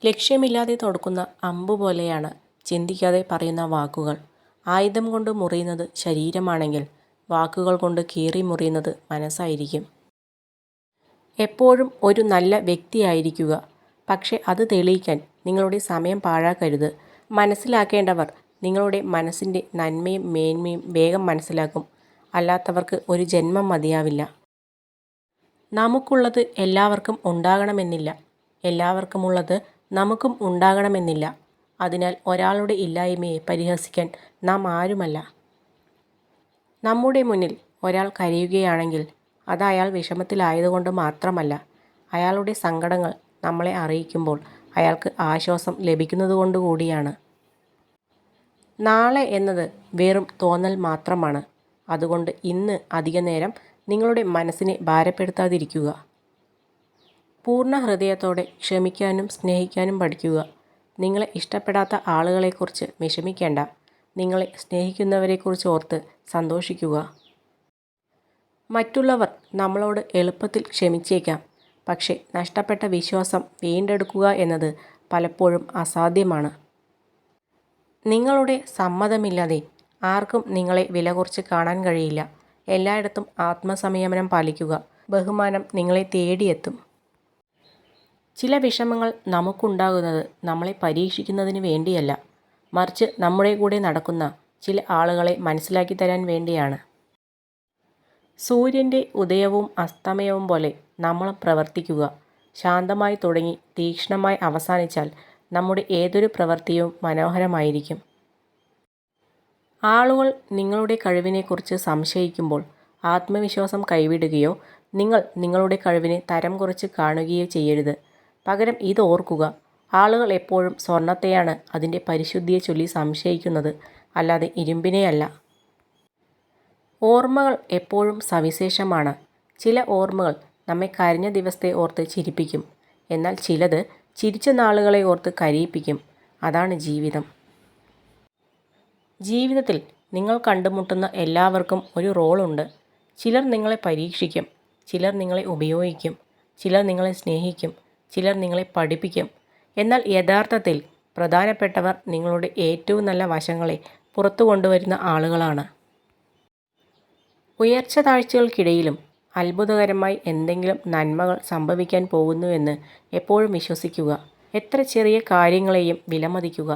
ലക്ഷ്യമില്ലാതെ തൊടുക്കുന്ന അമ്പ് പോലെയാണ് ചിന്തിക്കാതെ പറയുന്ന വാക്കുകൾ. ആയുധം കൊണ്ട് മുറിയുന്നത് ശരീരമാണെങ്കിൽ വാക്കുകൾ കൊണ്ട് കീറി മുറിയുന്നത് മനസ്സായിരിക്കും. എപ്പോഴും ഒരു നല്ല വ്യക്തിയായിരിക്കുക. പക്ഷെ അത് തെളിയിക്കാൻ നിങ്ങളുടെ സമയം പാഴാക്കരുത്. മനസ്സിലാക്കേണ്ടവർ നിങ്ങളുടെ മനസ്സിൻ്റെ നന്മയും മേന്മയും വേഗം മനസ്സിലാക്കും. അല്ലാത്തവർക്ക് ഒരു ജന്മം മതിയാവില്ല. നമുക്കുള്ളത് എല്ലാവർക്കും ഉണ്ടാകണമെന്നില്ല. എല്ലാവർക്കുമുള്ളത് നമുക്കും ഉണ്ടാകണമെന്നില്ല. അതിനാൽ ഒരാളുടെ ഇല്ലായ്മയെ പരിഹസിക്കാൻ നാം ആരുമല്ല. നമ്മുടെ മുന്നിൽ ഒരാൾ കരയുകയാണെങ്കിൽ അത് അയാൾ വിഷമത്തിലായതുകൊണ്ട് മാത്രമല്ല, അയാളുടെ സങ്കടങ്ങൾ നമ്മളെ അറിയിക്കുമ്പോൾ അയാൾക്ക് ആശ്വാസം ലഭിക്കുന്നതുകൊണ്ട് കൂടിയാണ്. നാളെ എന്നത് വെറും തോന്നൽ മാത്രമാണ്. അതുകൊണ്ട് ഇന്ന് അധികനേരം നിങ്ങളുടെ മനസ്സിനെ ഭാരപ്പെടുത്താതിരിക്കുക. പൂർണ്ണ ഹൃദയത്തോടെ ക്ഷമിക്കാനും സ്നേഹിക്കാനും പഠിക്കുക. നിങ്ങളെ ഇഷ്ടപ്പെടാത്ത ആളുകളെക്കുറിച്ച് വിഷമിക്കേണ്ട. നിങ്ങളെ സ്നേഹിക്കുന്നവരെക്കുറിച്ച് ഓർത്ത് സന്തോഷിക്കുക. മറ്റുള്ളവർ നമ്മളോട് എളുപ്പത്തിൽ ക്ഷമിച്ചേക്കാം. പക്ഷേ നഷ്ടപ്പെട്ട വിശ്വാസം വീണ്ടെടുക്കുക എന്നത് പലപ്പോഴും അസാധ്യമാണ്. നിങ്ങളുടെ സമ്മതമില്ലാതെ ആർക്കും നിങ്ങളെ വില കുറച്ച് കാണാൻ കഴിയില്ല. എല്ലായിടത്തും ആത്മസംയമനം പാലിക്കുക. ബഹുമാനം നിങ്ങളെ തേടിയെത്തും. ചില വിഷമങ്ങൾ നമുക്കുണ്ടാകുന്നത് നമ്മളെ പരീക്ഷിക്കുന്നതിന് വേണ്ടിയല്ല, മറിച്ച് നമ്മുടെ കൂടെ നടക്കുന്ന ചില ആളുകളെ മനസ്സിലാക്കി തരാൻ വേണ്ടിയാണ്. സൂര്യൻ്റെ ഉദയവും അസ്തമയവും പോലെ നമ്മൾ പ്രവർത്തിക്കുക. ശാന്തമായി തുടങ്ങി തീക്ഷ്ണമായി അവസാനിച്ചാൽ നമ്മുടെ ഏതൊരു പ്രവൃത്തിയും മനോഹരമായിരിക്കും. ആളുകൾ നിങ്ങളുടെ കഴിവിനെക്കുറിച്ച് സംശയിക്കുമ്പോൾ ആത്മവിശ്വാസം കൈവിടുകയോ നിങ്ങൾ നിങ്ങളുടെ കഴിവിനെ തരം കുറച്ച് കാണുകയോ ചെയ്യരുത്. പകരം ഇത് ഓർക്കുക: ആളുകൾ എപ്പോഴും സ്വർണത്തെയാണ് അതിൻ്റെ പരിശുദ്ധിയെ ചൊല്ലി സംശയിക്കുന്നത്, അല്ലാതെ ഇരുമ്പിനെയല്ല. ഓർമ്മകൾ എപ്പോഴും സവിശേഷമാണ്. ചില ഓർമ്മകൾ നമ്മെ കരഞ്ഞ ദിവസത്തെ ഓർത്ത് ചിരിപ്പിക്കും. എന്നാൽ ചിലത് ചിരിച്ച നാളുകളെ ഓർത്ത് കരയിപ്പിക്കും. അതാണ് ജീവിതം. ജീവിതത്തിൽ നിങ്ങൾ കണ്ടുമുട്ടുന്ന എല്ലാവർക്കും ഒരു റോളുണ്ട്. ചിലർ നിങ്ങളെ പരീക്ഷിക്കും, ചിലർ നിങ്ങളെ ഉപയോഗിക്കും, ചിലർ നിങ്ങളെ സ്നേഹിക്കും, ചിലർ നിങ്ങളെ പഠിപ്പിക്കും. എന്നാൽ യഥാർത്ഥത്തിൽ പ്രധാനപ്പെട്ടവർ നിങ്ങളുടെ ഏറ്റവും നല്ല വശങ്ങളെ പുറത്തു കൊണ്ടുവരുന്ന ആളുകളാണ്. ഉയർച്ച താഴ്ചകൾക്കിടയിലും അത്ഭുതകരമായി എന്തെങ്കിലും നന്മകൾ സംഭവിക്കാൻ പോകുന്നുവെന്ന് എപ്പോഴും വിശ്വസിക്കുക. എത്ര ചെറിയ കാര്യങ്ങളെയും വിലമതിക്കുക.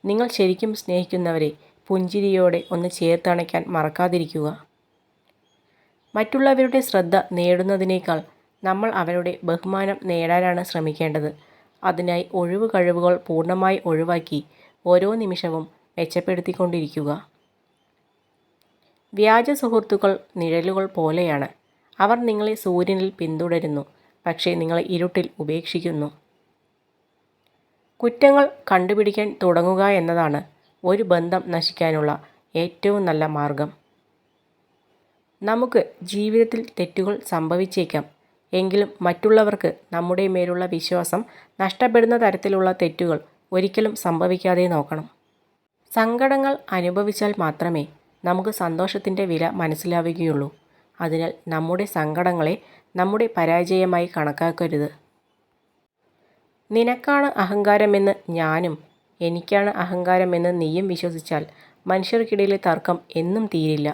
നിങ്ങൾ ശരിക്കും സ്നേഹിക്കുന്നവരെ പുഞ്ചിരിയോടെ ഒന്ന് ചേർത്തണയ്ക്കാൻ മറക്കാതിരിക്കുക. മറ്റുള്ളവരുടെ ശ്രദ്ധ നേടുന്നതിനേക്കാൾ നമ്മൾ അവരുടെ ബഹുമാനം നേടാനാണ് ശ്രമിക്കേണ്ടത്. അതിനായി ഒഴിവ് കഴിവുകൾ പൂർണ്ണമായി ഒഴിവാക്കി ഓരോ നിമിഷവും മെച്ചപ്പെടുത്തിക്കൊണ്ടിരിക്കുക. വ്യാജ സുഹൃത്തുക്കൾ നിഴലുകൾ പോലെയാണ്. അവർ നിങ്ങളെ സൂര്യനിൽ പിന്തുടരുന്നു, പക്ഷേ നിങ്ങളെ ഇരുട്ടിൽ ഉപേക്ഷിക്കുന്നു. കുറ്റങ്ങൾ കണ്ടുപിടിക്കാൻ തുടങ്ങുക എന്നതാണ് ഒരു ബന്ധം നശിക്കാനുള്ള ഏറ്റവും നല്ല മാർഗം. നമുക്ക് ജീവിതത്തിൽ തെറ്റുകൾ സംഭവിച്ചേക്കാം. എങ്കിലും മറ്റുള്ളവർക്ക് നമ്മുടെ മേലുള്ള വിശ്വാസം നഷ്ടപ്പെടുന്ന തരത്തിലുള്ള തെറ്റുകൾ ഒരിക്കലും സംഭവിക്കാതെ നോക്കണം. സങ്കടങ്ങൾ അനുഭവിച്ചാൽ മാത്രമേ നമുക്ക് സന്തോഷത്തിൻ്റെ വില മനസ്സിലാവുകയുള്ളൂ. അതിനാൽ നമ്മുടെ സങ്കടങ്ങളെ നമ്മുടെ പരാജയമായി കണക്കാക്കരുത്. നിനക്കാണ് അഹങ്കാരമെന്ന് ഞാനും എനിക്കാണ് അഹങ്കാരമെന്ന് നീയും വിശ്വസിച്ചാൽ മനുഷ്യർക്കിടയിലെ തർക്കം എന്നും തീരില്ല.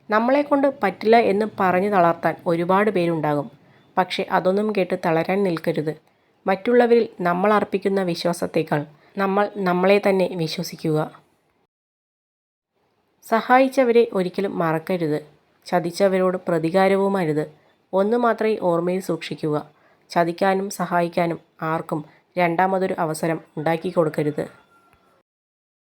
നമ്മളെക്കൊണ്ട് പറ്റില്ല എന്ന് പറഞ്ഞു തളർത്താൻ ഒരുപാട് പേരുണ്ടാകും. പക്ഷെ അതൊന്നും കേട്ട് തളരാൻ നിൽക്കരുത്. മറ്റുള്ളവരിൽ നമ്മൾ അർപ്പിക്കുന്ന വിശ്വാസത്തേക്കാൾ നമ്മൾ നമ്മളെ തന്നെ വിശ്വസിക്കുക. സഹായിച്ചവരെ ഒരിക്കലും മറക്കരുത്. ചതിച്ചവരോട് പ്രതികാരവും അരുത്. ഒന്നു മാത്രമേ ഓർമ്മയിൽ സൂക്ഷിക്കുക: ചതിക്കാനും സഹായിക്കാനും ആർക്കും രണ്ടാമതൊരു അവസരം ഉണ്ടാക്കി കൊടുക്കരുത്.